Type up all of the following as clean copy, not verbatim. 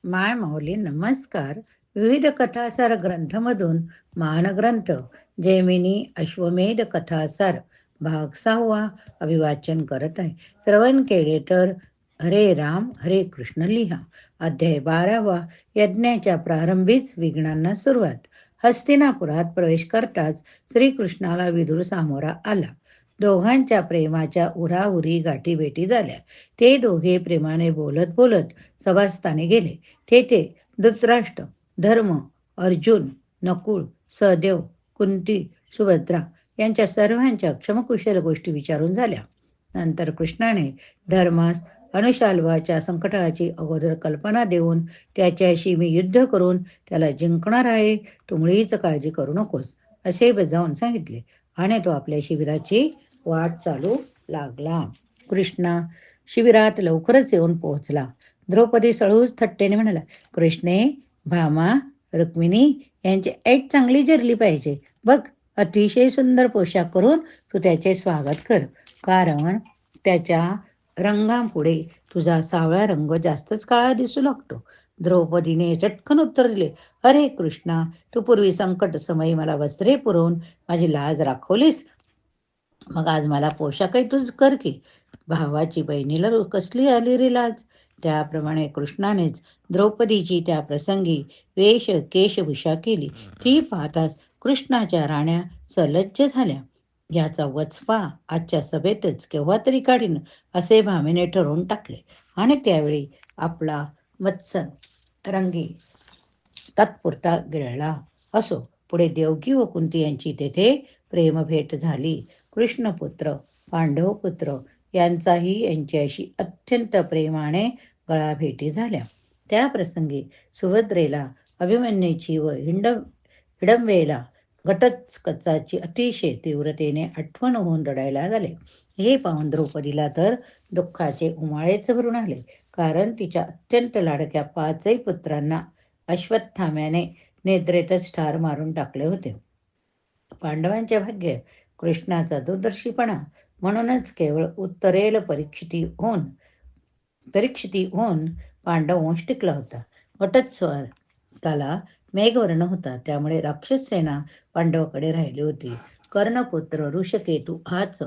माय माऊली नमस्कार. विविध कथासार ग्रंथमधून मानग्रंथ जैमिनी अश्वमेध कथासार भाग 6 अभिवाचन करत आहे. श्रवण केले तर हरे राम हरे कृष्ण लिहा. अध्याय 12. यज्ञाच्या प्रारंभीच विघ्नांना सुरुवात. हस्तिनापुरात प्रवेश करताच श्रीकृष्णाला विदुर सामोरा आला. दोघांच्या प्रेमाच्या उराउरी गाठीभेटी झाल्या. ते दोघे प्रेमाने बोलत बोलत सभास्थानी गेले. तेथे धृतराष्ट्र, धर्म, अर्जुन, नकुळ, सहदेव, कुंती, सुभद्रा यांच्या सर्वांच्या क्षमकुशल गोष्टी विचारून झाल्या. नंतर कृष्णाने धर्मास अनुशाल्वाच्या संकटाची अगोदर कल्पना देऊन त्याच्याशी मी युद्ध करून त्याला जिंकणार आहे, तू मुळीच काळजी करू नकोस असे बजावून सांगितले आणि तो आपल्या शिबिराची वाट चालू लागला. कृष्णा शिबिरात लवकरच येऊन पोहोचला. द्रौपदी सळूच थट्टेने म्हणाला, कृष्णे, भामा, रुक्मिणी यांची ऐट चांगली जरली पाहिजे. बघ, अतिशय सुंदर पोशाख करून तू त्याचे स्वागत कर, कारण त्याच्या रंगापुढे तुझा सावळा रंग जास्तच काळा दिसू लागतो. द्रौपदीने चटकन उत्तर दिले, अरे कृष्णा, तू पूर्वी संकट समयी मला वस्त्रे पुरवून माझी लाज राखवलीस, मग आज मला पोशाखही तुझ कर की. भावाची बहिणीला कसली आली रे लाज. त्याप्रमाणे कृष्णानेच द्रौपदीची त्या प्रसंगी वेश केशभूषा केली. ती पाहताच कृष्णाच्या राण्या सलज्ज झाल्या. याचा वचपा आजच्या सभेतच केव्हा तरी काढीन असे भामेने ठरवून टाकले आणि त्यावेळी आपला मत्सन रंगी तात्पुरता गिळला. असो, पुढे देवकी व कुंती यांची तेथे प्रेमभेट झाली. कृष्णपुत्र, पांडवपुत्र यांचाही यांच्याशी अत्यंत प्रेमाने गळाभेटी झाल्या. त्या प्रसंगी सुभद्रेला अभिमन्यूची व हिडंबेला घटोत्कचाची अतिशय तीव्रतेने आठवण होऊन रडायला झाले. हे पाहून द्रौपदीला तर दुःखाचे उमाळेच भरून आले, कारण तिच्या अत्यंत लाडक्या 5 पुत्रांना अश्वत्थाम्याने निद्रेतच ठार मारून टाकले होते. पांडवांचे भाग्य कृष्णाचा दूरदर्शीपणा, म्हणूनच केवळ उत्तरेल परीक्षिती होऊन पांडव वंश टिकला होता. घटोत्कचाला त्याला मेघवर्ण होता, त्यामुळे राक्षस सेना पांडवाकडे राहिली होती. कर्णपुत्र ऋषकेतू हाच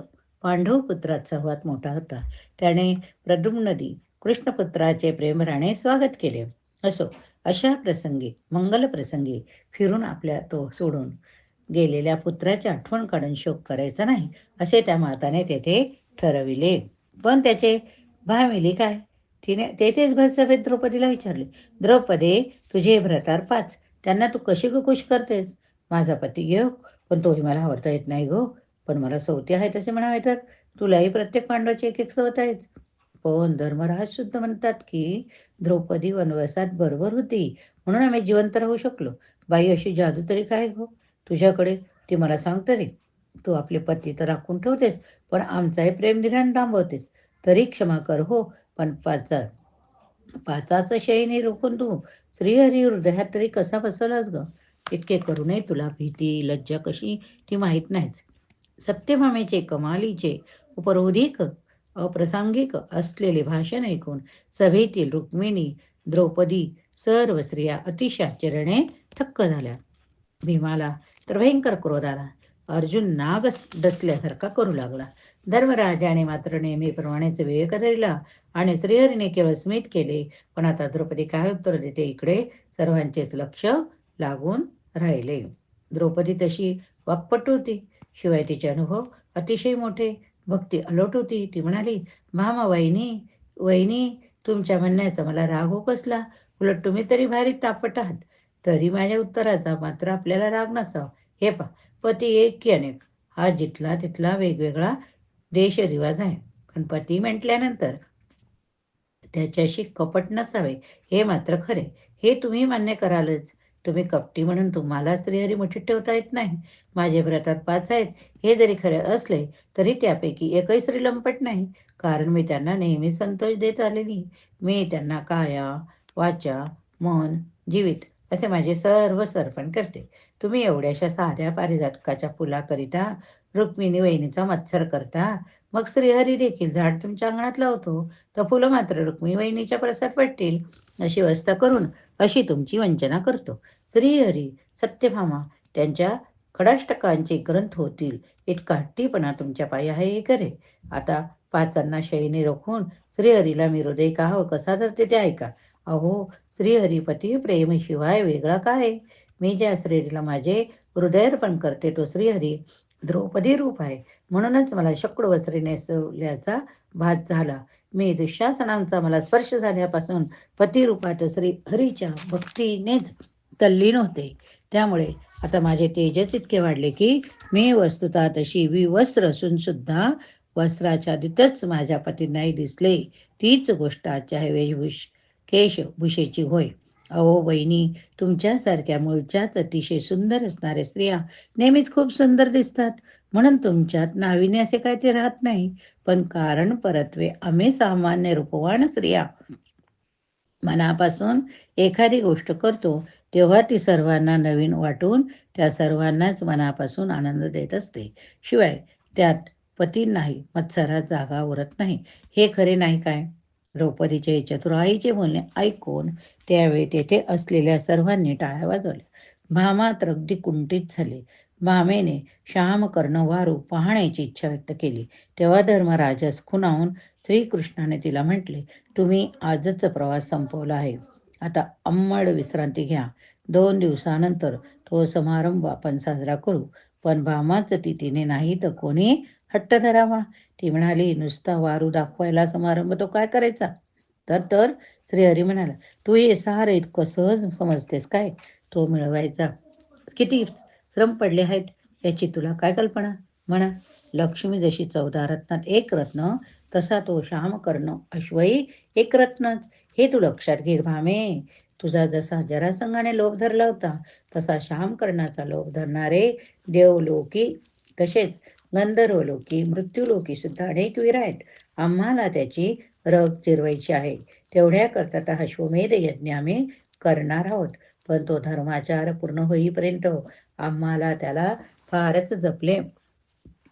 पांडवपुत्रात सर्वात मोठा होता. त्याने प्रद्युम्नदी कृष्णपुत्राचे प्रेमराणे स्वागत केले. असो, अशा प्रसंगी मंगल प्रसंगी फिरून आपल्या तो सोडून गेलेल्या पुत्राची आठवण काढून शोक करायचा नाही असे त्या माताने तेथे ठरविले. पण त्याचे भामिली काय? तिने तेथेच सभेत द्रौपदीला विचारले, द्रौपदे, तुझे भ्रतार 5, त्यांना तू कशी खुश करतेस? माझा पती योग, पण तोही मला आवडता येत नाही गो. पण मला सवती आहे तसे म्हणावे तर तुलाही प्रत्येक पांडवाची एक सवत आहेच. पण धर्मराज सुद्धा म्हणतात की द्रौपदी वनवासात बरोबर होती, म्हणून आम्ही जिवंत राहू शकलो. बाई, अशी जादू तरी काय गो तुझ्याकडे, ती मला सांग तरी. तू आपले पती तर राखून ठेवतेस, पण आमचाही प्रेमधिराण थांबवतेस. तरी क्षमा कर हो, पण पाचाचं शयनी रोखून तू श्रीहरी हृदयात तरी कसा बसवलास ग? इतके करूनही तुला भीती लज्जा कशी ती माहीत नाहीच. सत्यभामेचे कमालीचे उपरोधिक अप्रासंगिक असलेले भाषण ऐकून सभेतील रुक्मिणी, द्रौपदी सर्व स्त्रिया अतिशय आश्चर्याने थक्क झाल्या. भीमाला तर भयंकर क्रोध आला. अर्जुन नाग डसल्यासारखा करू लागला. धर्मराजाने मात्र नेहमीप्रमाणेच विवेक धरला आणि श्रीहरीने केवळ स्मित केले. पण आता द्रौपदी काय उत्तर देते इकडे सर्वांचेच लक्ष लागून राहिले. द्रौपदी तशी वाक्पटू होती, शिवाय तिचे अनुभव अतिशय मोठे, भक्ती अलोट होती. ती म्हणाली, भामा वहिनी, वहिनी, तुमच्या म्हणण्याचा मला राग हो कसला? उलट तुम्ही तरी भारी तापट आहात. तरी माझ्या उत्तराचा मात्र आपल्याला राग नसावा. हे पहा, पती एक की अनेक हा जिथला तिथला वेगवेगळा देशरिवाज आहे. पण पती म्हटल्यानंतर त्याच्याशी कपट नसावे हे मात्र खरे. हे तुम्ही मान्य करालच. तुम्ही कपटी म्हणून तुम्हाला श्रीहरी मुठीत ठेवता येत नाही. माझे भ्रातात 5 आहेत हे जरी खरे असले तरी त्यापैकी एकही स्त्री लंपट नाही, कारण मी त्यांना नेहमी संतोष देत आलेली. मी त्यांना काया, वाचा, मन, जीवित असे माझे सर्व सर्पण करते. तुम्ही एवढ्याशा साध्या पारिजातकाच्या फुलाकरिता रुक्मिणी वहिनीचा मत्सर करता, मग श्रीहरी देखील झाड तुमच्या अंगणात लावतो, तर फुलं मात्र रुक्मिणी वहिनीच्या प्रसाद पडतील. अशी व्यवस्था करून अशी तुमची वंचना करतो. श्रीहरी सत्यभामा त्यांच्या कडाष्टकांचे ग्रंथ होतील इतका हट्टीपणा तुमच्या पायी आहे हे करे. आता पाचांना शयीने रोखून श्रीहरीला मी हृदय का हवं कसा धरते ते ऐका. अहो, श्रीहरिपती प्रेम शिवाय वेगळा काय? मी ज्या श्रीहरीला माझे हृदयार्पण करते तो श्रीहरी द्रौपदी रूप आहे. म्हणूनच मला शक्ड वस्त्रे नेसवल्याचा भास झाला. मी दुःशासनांचा मला स्पर्श झाल्यापासून पतिरूपात श्री हरीच्या भक्तीनेच तल्लीन होते. त्यामुळे आता माझे तेजच इतके वाढले की मी वस्तुतः तशी विवस्त्र असून सुद्धा वस्त्राच्या दितच माझ्या पतींनाही दिसले. तीच गोष्ट आजच्या केशभूषेची होय. अहो बहिणी, तुमच्यासारख्या मूळच्याच अतिशय सुंदर असणाऱ्या स्त्रिया नेहमीच खूप सुंदर दिसतात. म्हणून तुमच्यात नाविन्य असे काय ते राहत नाही. पण कारण परत्वे आम्ही सामान्य रूपवान स्त्रिया मनापासून एखादी गोष्ट करतो तेव्हा ती सर्वांना नवीन वाटून त्या सर्वांनाच मनापासून आनंद देत असते. शिवाय त्यात पतींनाही मत्सरात जागा उरत नाही. हे खरे नाही काय? द्रौपदीचे हे चतुराईचे बोलणे ऐकून त्यावेळी तेथे असलेल्या सर्वांनी टाळ्या वाजवल्या. भामा तर अगदी कुंठित झाले. भामेने श्यामकर्ण पाहण्याची इच्छा व्यक्त केली. तेव्हा धर्मराजास खुणावून श्रीकृष्णाने तिला म्हटले, तुम्ही आजच प्रवास संपवला आहे. आता अंमळ विश्रांती घ्या. 2 दिवसानंतर तो समारंभ आपण साजरा करू. पण भामाच तिने नाही तर कोणी हट्ट धरावा. ती म्हणाली, नुसता वारू दाखवायला समारंभ तो काय करायचा? तर श्रीहरी म्हणाला, तू हे सारं इतकं सहज समजतेस काय? तो मिळवायचा किती श्रम पडले आहेत याची तुला काय कल्पना? म्हणा, लक्ष्मी जशी 14 रत्नात एक रत्न, तसा तो श्यामकर्ण अश्वही एक रत्नच. हे तू लक्षात घे भामे. तुझा जसा जरासंघाने लोभ धरला होता तसा श्यामकर्णाचा लोभ धरणारे देवलोकी तसेच गंधर्वलोकी मृत्यूलोकी सुद्धा अनेक वीर आहेत. आम्हाला त्याची रग चिरवायची आहे. तेवढ्याकरता तर अश्वमेध यज्ञ आम्ही करणार आहोत. पण तो धर्माचार पूर्ण होईपर्यंत आम्हाला त्याला फारच जपले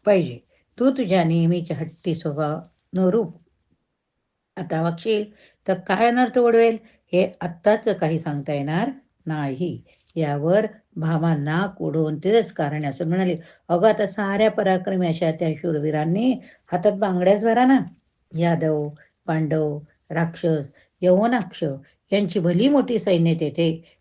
पाहिजे. तू तुझ्या नेहमीच्या हट्टी स्वभावानुरूप आता वागशील तर काय अनर्थ ओढवेल हे आत्ताच काही सांगता येणार नाही. यावर भामा नाक उडवून तिरस्काराने असं म्हणाली, अगं आता साऱ्या पराक्रमी अशा त्या शूरवीरांनी हातात बांगड्याच भरा ना. यादव, पांडव, राक्षस, यवनाक्ष यांची भली मोठी सैन्य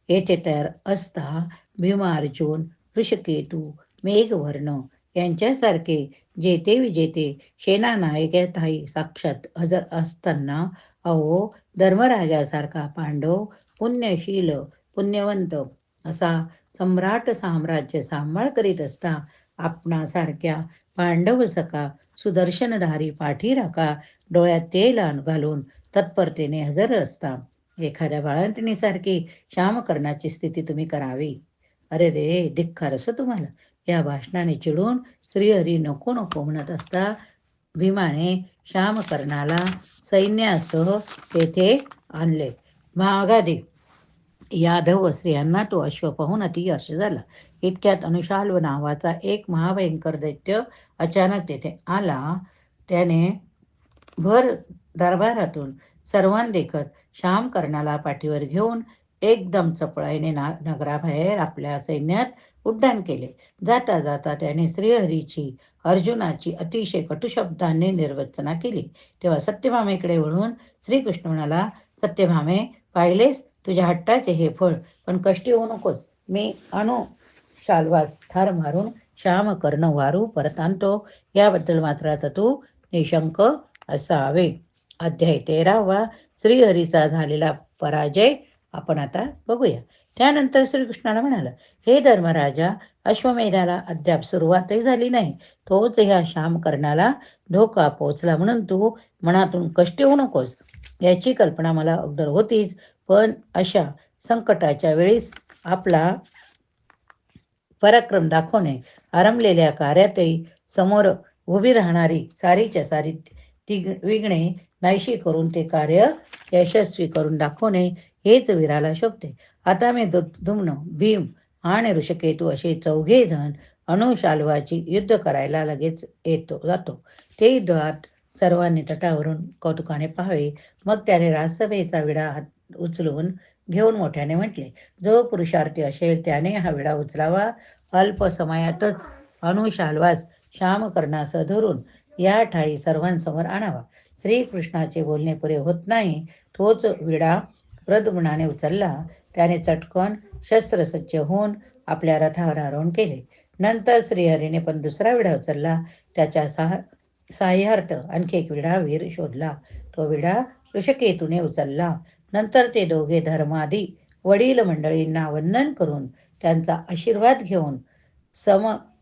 येथे तयार असता भीमा अर्जुन, ऋषकेतू, मेघवर्ण यांच्यासारखे जेते विजेते सेनानायकाताई साक्षात हजर असताना अहो धर्मराजासारखा पांडव पुण्यशील पुण्यवंत असा सम्राट साम्राज्य सांभाळ करीत असता आपणासारख्या पांडव सखा सुदर्शनधारी पाठीराखा डोळ्यात तेल घालून तत्परतेने हजर असता एखाद्या बाळंतिणीसारखी श्यामकर्णाची स्थिती तुम्ही करावी. अरे रे, धिक्कार असो तुम्हाला. या भाषणाने चिडून श्रीहरी नको नको म्हणत असता भीमाने श्यामकर्णाला सैन्यासह तेथे आणले. मागादे यादव व स्त्रियांना तो अश्व पाहून अति हर्ष झाला. इतक्यात अनुशाल्व नावाचा एक महाभयंकर दैत्य अचानक तेथे आला. त्याने भर दरबारातून सर्वांदेखत श्यामकर्णाला पाठीवर घेऊन एकदम चपळाईने नगराबाहेर आपल्या सैन्यात उड्डाण केले. जाता जाता त्याने श्रीहरीची अर्जुनाची अतिशय कटू शब्दांनी निर्वचना केली. तेव्हा सत्यभामेकडे वळून श्रीकृष्ण म्हणाला, सत्यभामे, पाहिलेस तुझ्या हट्टाचे हे फळ. पण कष्टी होऊ नकोस. मी शाल्वास ठार मारून श्यामकर्ण वारू परत आणतो. याबद्दल मात्र आता तू निशंक असावे. अध्याय 13 श्रीहरीचा झालेला पराजय आपण आता बघूया. त्यानंतर श्रीकृष्णाला म्हणाला, हे धर्मराजा, अश्वमेधाला अद्याप सुरुवातही झाली नाही. तोच ह्या श्यामकर्णाला धोका पोचला म्हणून तू मनातून कष्टी होऊ नकोस. याची कल्पना मला अगोदर होतीच, पण अशा संकटाच्या वेळेस आपला पराक्रम दाखवणे, आरंभलेल्या कार्यातही समोर उभी राहणारी सारीच्या सारी विघ्ने नाहीशी करून ते कार्य यशस्वी करून दाखवणे हेच वीराला शोभते. आता मी धुम्न, भीम आणि ऋषकेतू असे 4 जण अनुशाल्वाची युद्ध करायला लगेच जातो. ते युद्धात सर्वांनी तटावरून कौतुकाने पाहावे. मग त्याने राजसभेचा विडा उचलून घेऊन मोठ्याने म्हटले, जो पुरुषार्थी असेल त्याने हा विडा उचलावा. अल्प समयातच अनुशाल्वास श्यामकर्णासह धरून या ठाई सर्वांसमोर आणावा. श्रीकृष्णाचे बोलणे पुरे होत नाही, तोच विडा प्रद्युम्नाने उचलला. त्याने चटकन शस्त्रसज्ज होऊन आपल्या रथावर आरोहण केले. नंतर श्रीहरीने पण दुसरा विडा उचलला. त्याच्या साह्यार्थ आणखी एक विडा वीर शोधला. तो विडा ऋषकेतूने उचलला. नंतर ते दोघे धर्मादी वडील मंडळींना वंदन करून त्यांचा आशीर्वाद घेऊन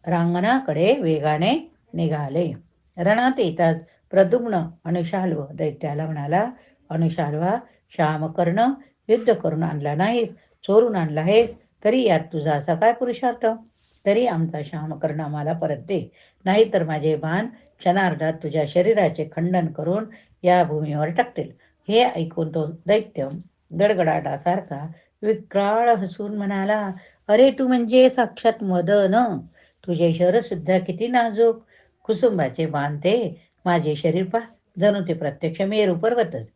रांगणाकडे वेगाने निघाले. रणात येताच प्रद्युम्न अनुशाल्व दैत्याला म्हणाला, अनुशाल्वा, श्यामकर्ण, युद्ध करून आणला नाहीस, चोरून आणला आहेस, तरी यात तुझा असा काय पुरुषार्थ? तरी आमचा श्यामकर्ण आम्हाला परत दे, नाहीतर माझे बाण क्षणार्धात तुझ्या शरीराचे खंडन करून या भूमीवर टाकतील. हे ऐकून तो दैत्य गडगडाटासारखा विक्राळ हसून म्हणाला, अरे तू म्हणजे साक्षात मदन. तुझे शरीर सुद्धा किती नाजूक. कुसुंबाचे बाण ते, माझे शरीर पहा, जणू ते प्रत्यक्ष मेरू पर्वतच.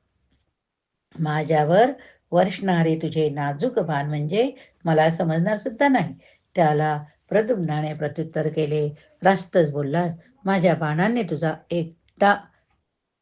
माझ्यावर वर्षणारे तुझे नाजूक बाण म्हणजे मला समजणार सुद्धा नाही. त्याला प्रद्युम्नाने प्रत्युत्तर केले, रास्तच बोललास. माझ्या बाणाने तुझा एकटा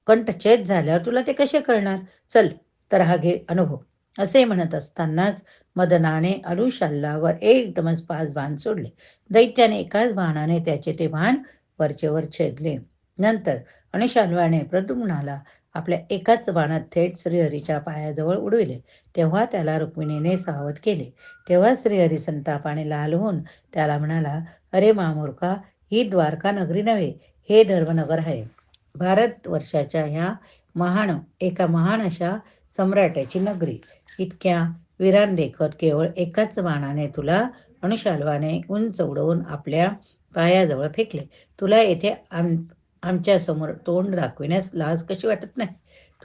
कंठच्छेद झाल्यावर तुला ते कसे कळणार? चल तर हा घे अनुभव. असे म्हणत असतानाच मदनाने अनुशाल्वावर एकदमच 5 बाण सोडले. दैत्याने एकाच बाणाने त्याचे ते बाण वरचेवर छेदले. नंतर अनुशाल्वाने प्रद्युम्नाला आपल्या एकाच बाणात थेट श्रीहरीच्या पायाजवळ उडविले. तेव्हा त्याला रुक्मिणीने सावध केले. तेव्हा श्रीहरी संतापाने लाल होऊन त्याला म्हणाला, अरे महामूर्खा, ही द्वारका नगरी नव्हे, हे धर्मनगर आहे. भारतवर्षाच्या ह्या एका महान अशा सम्राटाची नगरी. इतक्या वीरांदेखत केवळ एकाच बाणाने तुला अनुशाल्वाने उंच उडवून आपल्या पायाजवळ फेकले. तुला येथे आमच्या समोर तोंड दाखविण्यास लाज कशी वाटत नाही?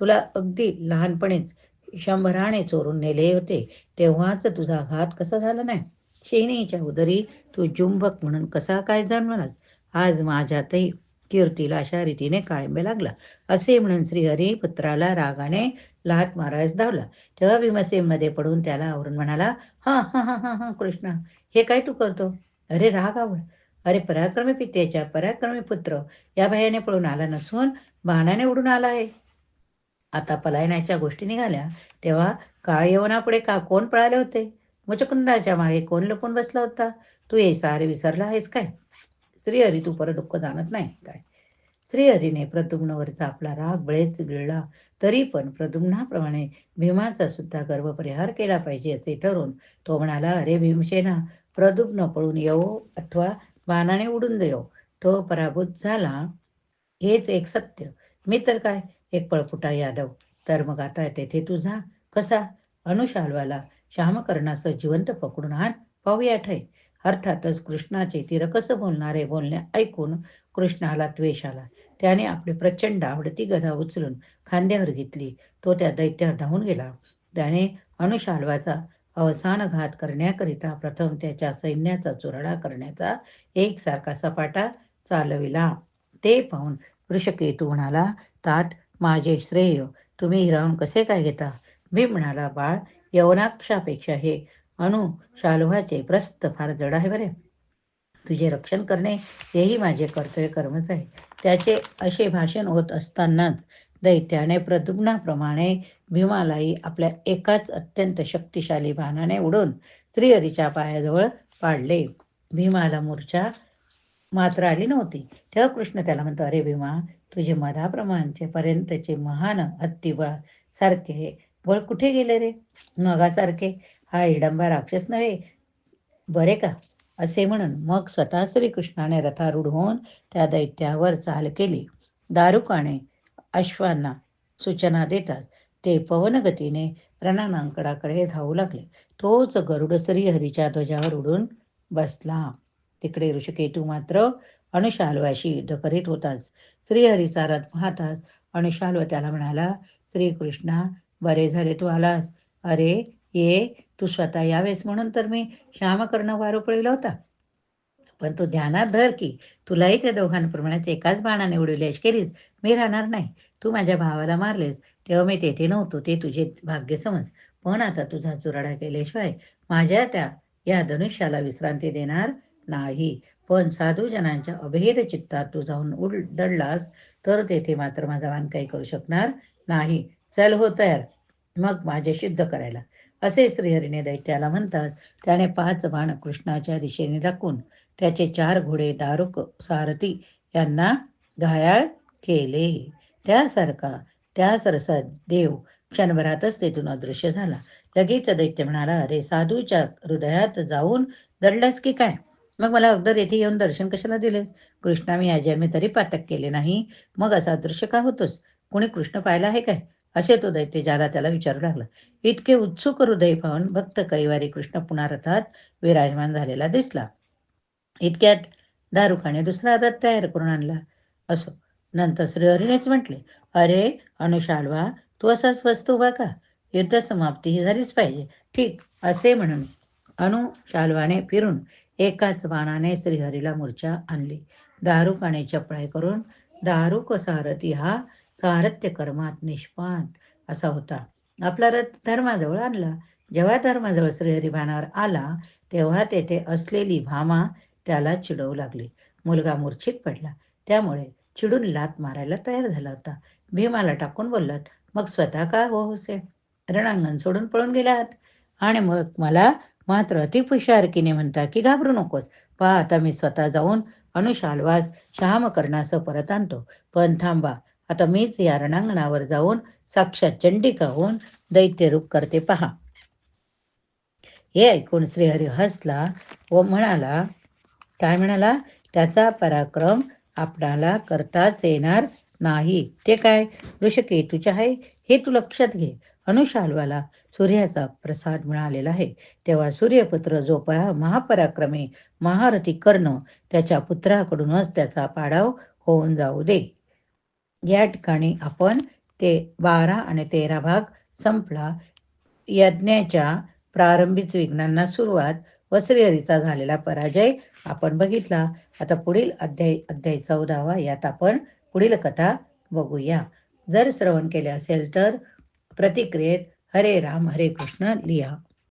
तुला अगदी लहानपणीच शंभराने चोरून नेले होते, तेव्हाच तुझा घात कसा झाला नाही? शेणीच्या उदरी तू जुंबक म्हणून कसा काय जन्मलास? आज माझ्यातही कीर्तीला अशा रीतीने काळिंबे लागला. असे म्हणून श्रीहरी पुत्राला रागाने लाथ मारायस धावला. तेव्हा भीमसेनमध्ये पडून त्याला आवरून म्हणाला, हा हा हा हा हा कृष्णा, हे काय तू करतो? अरे रागावर, अरे पराक्रमी पित्याच्या पराक्रमी पुत्र या भयाने पळून आला नसून बाणाने उडून आला आहे. आता पलायनाच्या गोष्टी निघाल्या तेव्हा काळ यवनापुढे का कोण पळाले होते? मुचकुंदाच्या मागे कोण लपून बसला होता? तू हे सारे विसरला आहेस काय? श्रीहरी तू परत दुःख जाणत नाही काय? श्रीहरीने प्रद्युम्नवरचा आपला राग बळेच गिळला. तरी पण प्रद्युम्नाप्रमाणे भीमाचा सुद्धा गर्वपरिहार केला पाहिजे असे ठरवून तो म्हणाला, अरे भीमसेना, प्रद्युम्न पळून येवो अथवा बाणाने उडून येवो, तो पराभूत झाला हेच एक सत्य. मी तर काय एक पळपुटा यादव. तर मग आता तेथे तुझा कसा? अनुशाल्वाला श्यामकर्णासह जिवंत पकडून आण, पाहूया ठाई. अर्थातच कृष्णाचे तिरकस बोलणारे बोलणे ऐकून कृष्णाला द्वेष आला. त्याने आपली प्रचंड आवडती गदा उचलून खांद्यावर घेतली. तो त्या दैत्यावर धावून गेला. त्याने अनुशाल्वाचा अवसान घात करण्याकरिता प्रथम त्याच्या सैन्याचा चुराडा करण्याचा एकसारखा सपाटा चालविला. ते पाहून वृषकेतू म्हणाला, तात माझे श्रेय तुम्ही हिरावून कसे काय घेता? भीम म्हणाला, बाळ, यवनाक्षापेक्षा हे अनुशाल्वाचे प्रस्थ फार जड आहे बरे. तुझे रक्षण करणे हेही माझे कर्तव्य कर्मच आहे. त्याचे असे भाषण होत असतानाच दैत्याने प्रद्युम्नाप्रमाणे भीमालाही आपल्या एकाच अत्यंत शक्तिशाली बाणाने उडून श्रीहरीच्या पायाजवळ पाडले. भीमाला मूर्छा मात्र आली नव्हती. तेव्हा कृष्ण त्याला म्हणतो, अरे भीमा, तुझे मधाप्रमाणचे पर्यंतचे महान हत्तीबळ सारखे बळ कुठे गेले रे? मगासारखे हा हिडंबा राक्षस नव्हे बरे का? असे म्हणून मग स्वतः श्रीकृष्णाने रथारूढ होऊन त्या दैत्यावर चाल केली. दारुकाने अश्वांना सूचना देताच ते पवनगतीने रणांगणाकडे धावू लागले. तोच गरुड श्रीहरीच्या ध्वजावर उडून बसला. तिकडे ऋषिकेतू मात्र अनुशाल्वाशी युद्ध करीत होताच. श्रीहरीचा रथ पाहताच अनुशाल्व त्याला म्हणाला, श्रीकृष्णा, बरे झाले तू आलास. अरे ये, तू स्वतः यावेस म्हणून तर मी श्यामकर्ण वारू पळविला होता. पण तू ध्यानात धर की तुलाही त्या दोघांप्रमाणेच एकाच बाणाने उडविले खेरीज मी राहणार नाही. तू माझ्या भावाला मारलेस तेव्हा मी तेथे नव्हतो, ते तुझे भाग्य समज. पण आता तुझा चुराडा केल्याशिवाय माझ्या या धनुष्याला विश्रांती देणार नाही. पण साधूजनांच्या अभेद चित्तात तू जाऊन दडलास तर तेथे मात्र माझा वाण काही करू शकणार नाही. चल हो तयार, मग माझे सिद्ध करायला, असे श्रीहरीने दैत्याला म्हणताच त्याने 5 बाण कृष्णाच्या दिशेने दाखवून त्याचे 4 घोडे दारुक सारथी यांना घायाळ केले. त्या सरसा देव क्षणभरातच तेथून अदृश्य झाला. लगेच दैत्य म्हणाला, अरे साधूच्या हृदयात जाऊन दडलास की काय? मग मला अगोदर येथे येऊन दर्शन कशाला दिलेस? कृष्णा मी या जन्मी तरी पातक केले नाही, मग असा अदृश्य का होतोस? कोणी कृष्ण पाहिला आहे काय? असे तो दैत्य ज्याला त्याला विचारू लागला. इतके उत्सुक हृदय पाहून भक्त कैवारी कृष्ण पुन्हा रथात विराजमान झालेला दिसला. इतक्यात दारुकाने दुसरा रथ तयार करून आणला. असो, नंतर श्रीहरीनेच म्हटले, अरे अनुशाल्वा, तू असा स्वस्त उभा का? युद्ध समाप्ती ही झालीच पाहिजे. ठीक, असे म्हणून अनुशाल्वाने फिरून एकाच बाणाने श्रीहरीला मूर्छा आणली. दारुकाने चपळाई करून दारुक सारथी हा सारथ्य कर्मात निष्पात असा होता. आपला रथ धर्माजवळ आणला. जेव्हा धर्माजवळ श्रीहरी बाणावर आला तेव्हा तेथे असलेली भामा त्याला चिडवू लागली. मुलगा मूर्छित पडला, त्यामुळे चिडून लात मारायला तयार झाला होता. भीमाला टाकून बोललात, मग स्वतः का होसे रणांगण सोडून पळून गेलात? आणि मग मला मात्र अतिपुषारकीने म्हणता की घाबरू नकोस. पहा, आता मी स्वतः जाऊन अनुशाल्वास शहामकरणासह परत आणतो. पण थांबा, आता मीच या रणांगणावर जाऊन साक्षात चंडिका होऊन दैत्यरूप करते पहा. हे ऐकून श्रीहरी हसला व म्हणाला, काय म्हणाला? त्याचा पराक्रम आपणाला करताच येणार नाही. ते काय ऋषिकेतूचे आहे हे तू लक्षात घे. अनुशाल्वाला सूर्याचा प्रसाद मिळालेला आहे, तेव्हा सूर्यपुत्र जो महापराक्रमी महारथी कर्ण त्याच्या पुत्राकडूनच त्याचा पाडाव होऊन जाऊ दे. या ठिकाणी आपण ते 12 आणि 13 भाग संपला. यज्ञाच्या प्रारंभीच विघ्नांना सुरुवात व श्रीहरीचा झालेला पराजय आपण बघितला. आता पुढील अध्याय 14वा, यात आपण पुढील कथा बघूया. जर श्रवण केले असेल तर प्रतिक्रियेत हरे राम हरे कृष्ण लिहा.